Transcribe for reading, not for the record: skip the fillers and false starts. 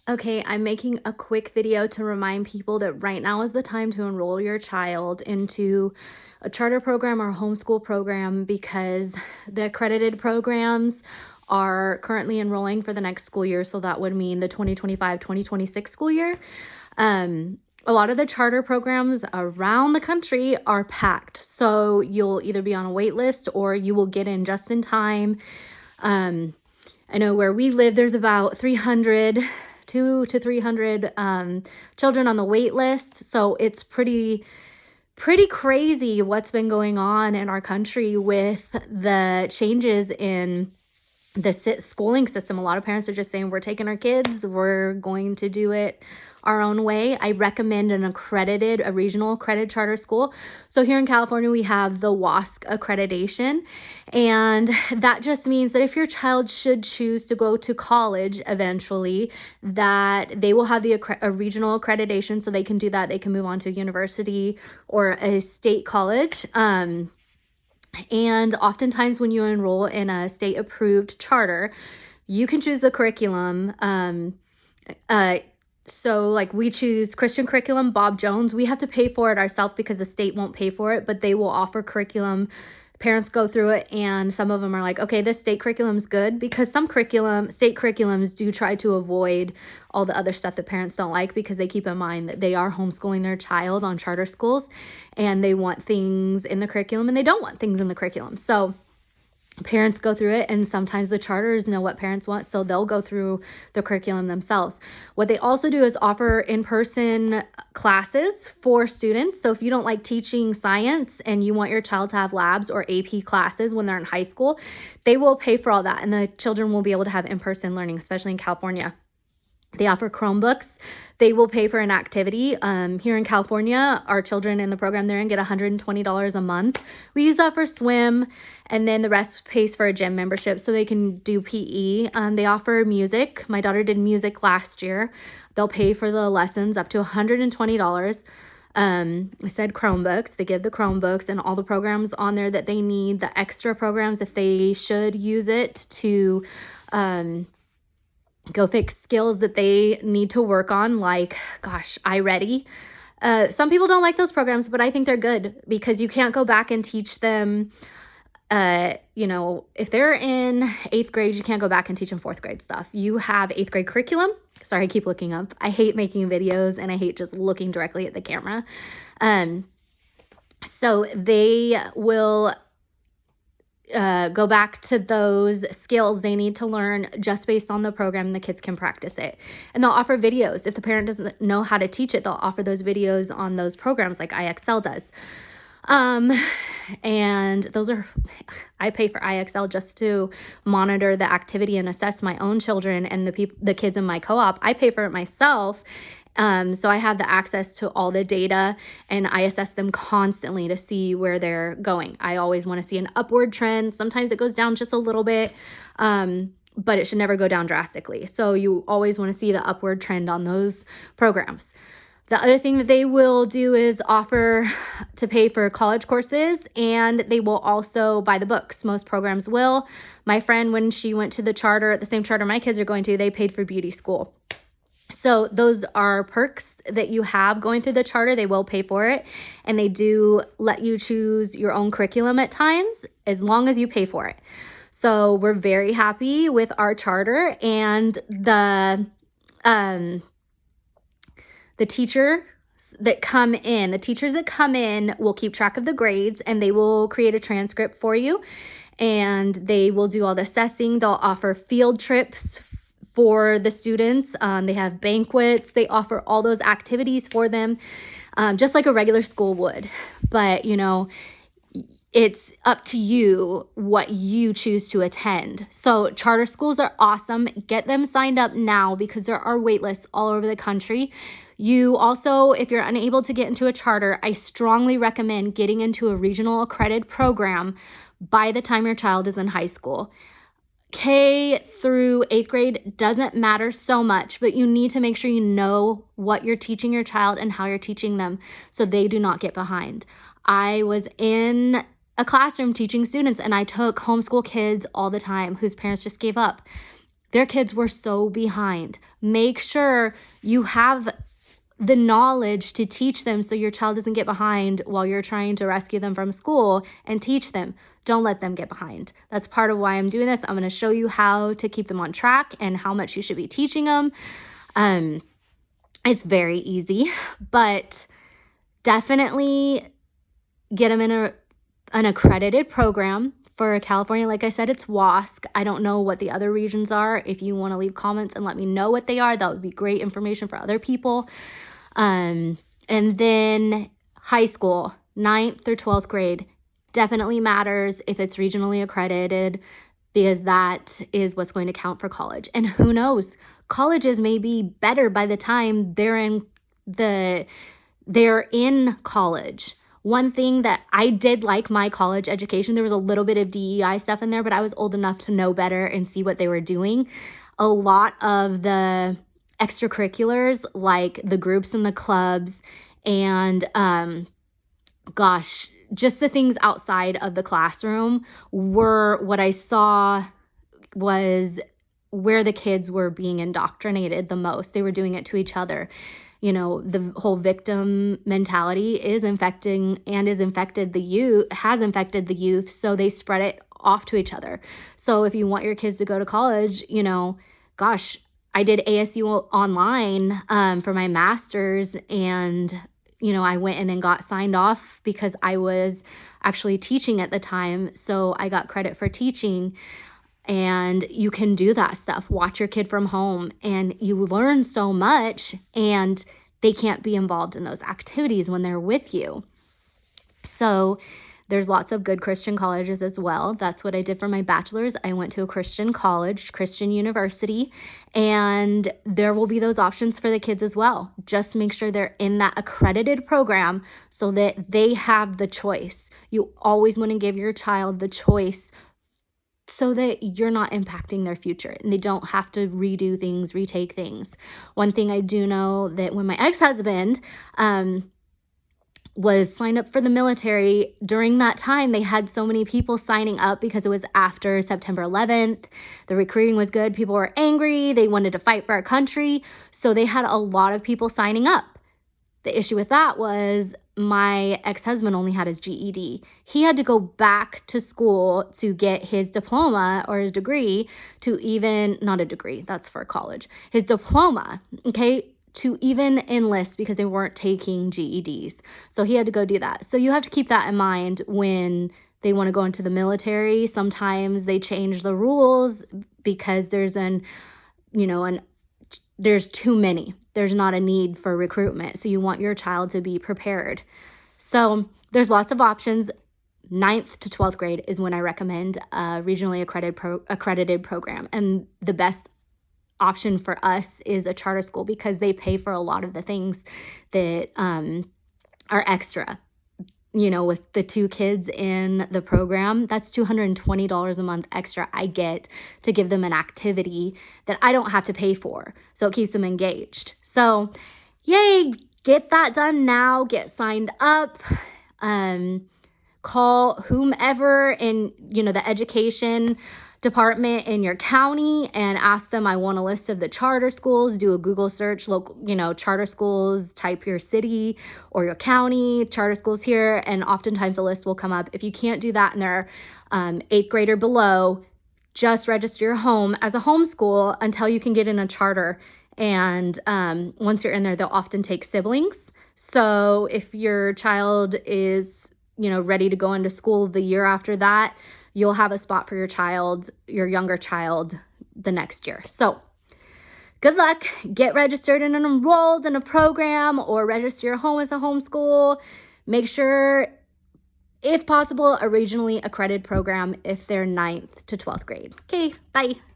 Okay, I'm making a quick video to remind people that right now is the time to enroll your child into a charter program or homeschool program because the accredited programs are currently enrolling for the next school year. So that would mean the 2025-2026 school year. A lot of the charter programs around the country are packed. So you'll either be on a wait list or you will get in just in time. I know where we live, there's about 200 to 300 children on the wait list. So it's pretty crazy what's been going on in our country with the changes in the schooling system. A lot of parents are just saying, we're taking our kids, we're going to do it our own way. I recommend a regional accredited charter school. So here in California, we have the WASC accreditation. And that just means that if your child should choose to go to college eventually, that they will have a regional accreditation, so they can do that. They can move on to a university or a state college. And oftentimes when you enroll in a state approved charter, you can choose the curriculum. So like we choose Christian curriculum, Bob Jones. We have to pay for it ourselves because the state won't pay for it, but they will offer curriculum. Parents go through it, and some of them are like, okay, this state curriculum's good, because some state curriculums do try to avoid all the other stuff that parents don't like, because they keep in mind that they are homeschooling their child on charter schools and they want things in the curriculum and they don't want things in the curriculum. So parents go through it, and sometimes the charters know what parents want, so they'll go through the curriculum themselves. What they also do is offer in-person classes for students. So if you don't like teaching science and you want your child to have labs or AP classes when they're in high school, they will pay for all that, and the children will be able to have in-person learning, especially in California. They offer Chromebooks. They will pay for an activity. Here in California, our children in the program they're in get $120 a month. We use that for swim, and then the rest pays for a gym membership so they can do PE. They offer music. My daughter did music last year. They'll pay for the lessons up to $120. I said Chromebooks. They give the Chromebooks and all the programs on there that they need, the extra programs if they should use it to go fix skills that they need to work on, like, iReady. Some people don't like those programs, but I think they're good because you can't go back and teach them. If they're in 8th grade, you can't go back and teach them 4th grade stuff. You have 8th grade curriculum. Sorry, I keep looking up. I hate making videos and I hate just looking directly at the camera. So they will go back to those skills they need to learn just based on the program, and the kids can practice it. And they'll offer videos. If the parent doesn't know how to teach it, they'll offer those videos on those programs like IXL does. And those are, I pay for IXL just to monitor the activity and assess my own children and the kids in my co-op. I pay for it myself. So I have the access to all the data, and I assess them constantly to see where they're going. I always want to see an upward trend. Sometimes it goes down just a little bit, but it should never go down drastically. So you always want to see the upward trend on those programs. The other thing that they will do is offer to pay for college courses, and they will also buy the books. Most programs will. My friend, when she went to the same charter my kids are going to, they paid for beauty school. So those are perks that you have going through the charter. They will pay for it, and they do let you choose your own curriculum at times as long as you pay for it. So we're very happy with our charter, and the teachers that come in will keep track of the grades, and they will create a transcript for you, and they will do all the assessing. They'll offer field trips for the students. They have banquets. They offer all those activities for them, just like a regular school would. But, it's up to you what you choose to attend. So charter schools are awesome. Get them signed up now because there are wait lists all over the country. You also, if you're unable to get into a charter, I strongly recommend getting into a regional accredited program by the time your child is in high school. K through 8th grade doesn't matter so much, but you need to make sure you know what you're teaching your child and how you're teaching them so they do not get behind. I was in a classroom teaching students, and I took homeschool kids all the time whose parents just gave up. Their kids were so behind. Make sure you have the knowledge to teach them so your child doesn't get behind while you're trying to rescue them from school, and teach them. Don't let them get behind. That's part of why I'm doing this. I'm going to show you how to keep them on track and how much you should be teaching them. It's very easy, but definitely get them in an accredited program. For California, like I said, it's WASC. I don't know what the other regions are. If you want to leave comments and let me know what they are, that would be great information for other people. And then high school, 9th through 12th grade, definitely matters if it's regionally accredited, because that is what's going to count for college. And who knows, colleges may be better by the time they're in college. One thing that I did like my college education, there was a little bit of DEI stuff in there, but I was old enough to know better and see what they were doing. A lot of the extracurriculars, like the groups and the clubs, and just the things outside of the classroom, were what I saw was where the kids were being indoctrinated the most. They were doing it to each other. The whole victim mentality is infecting and has infected the youth, so they spread it off to each other. So if you want your kids to go to college, I did ASU online for my master's, and I went in and got signed off because I was actually teaching at the time, so I got credit for teaching. And you can do that stuff. Watch your kid from home, and you learn so much, and they can't be involved in those activities when they're with you. So there's lots of good Christian colleges as well. That's what I did for my bachelor's. I went to a Christian college, Christian university, and there will be those options for the kids as well. Just make sure they're in that accredited program so that they have the choice. You always want to give your child the choice so that you're not impacting their future and they don't have to redo things, retake things. One thing I do know, that when my ex-husband was signed up for the military, during that time, they had so many people signing up because it was after September 11th. The recruiting was good. People were angry. They wanted to fight for our country. So they had a lot of people signing up. The issue with that was my ex-husband only had his GED. He had to go back to school to get his diploma or his degree not a degree, that's for college, his diploma, okay, to even enlist, because they weren't taking GEDs. So he had to go do that. So you have to keep that in mind when they want to go into the military. Sometimes they change the rules because there's too many. There's not a need for recruitment. So you want your child to be prepared. So there's lots of options. 9th to 12th grade is when I recommend a regionally accredited program. And the best option for us is a charter school, because they pay for a lot of the things that are extra. With the 2 kids in the program, that's $220 a month extra I get to give them an activity that I don't have to pay for. So it keeps them engaged. So yay, get that done now. Get signed up. Call whomever in, the education department in your county and ask them, I want a list of the charter schools. Do a Google search, local, charter schools, type your city or your county, charter schools here, and oftentimes a list will come up. If you can't do that and they're 8th grade or below, just register your home as a homeschool until you can get in a charter. And once you're in there, they'll often take siblings. So if your child is, ready to go into school the year after that, you'll have a spot for your younger child the next year. So good luck. Get registered and enrolled in a program, or register your home as a homeschool. Make sure, if possible, a regionally accredited program if they're 9th to 12th grade. Okay, bye.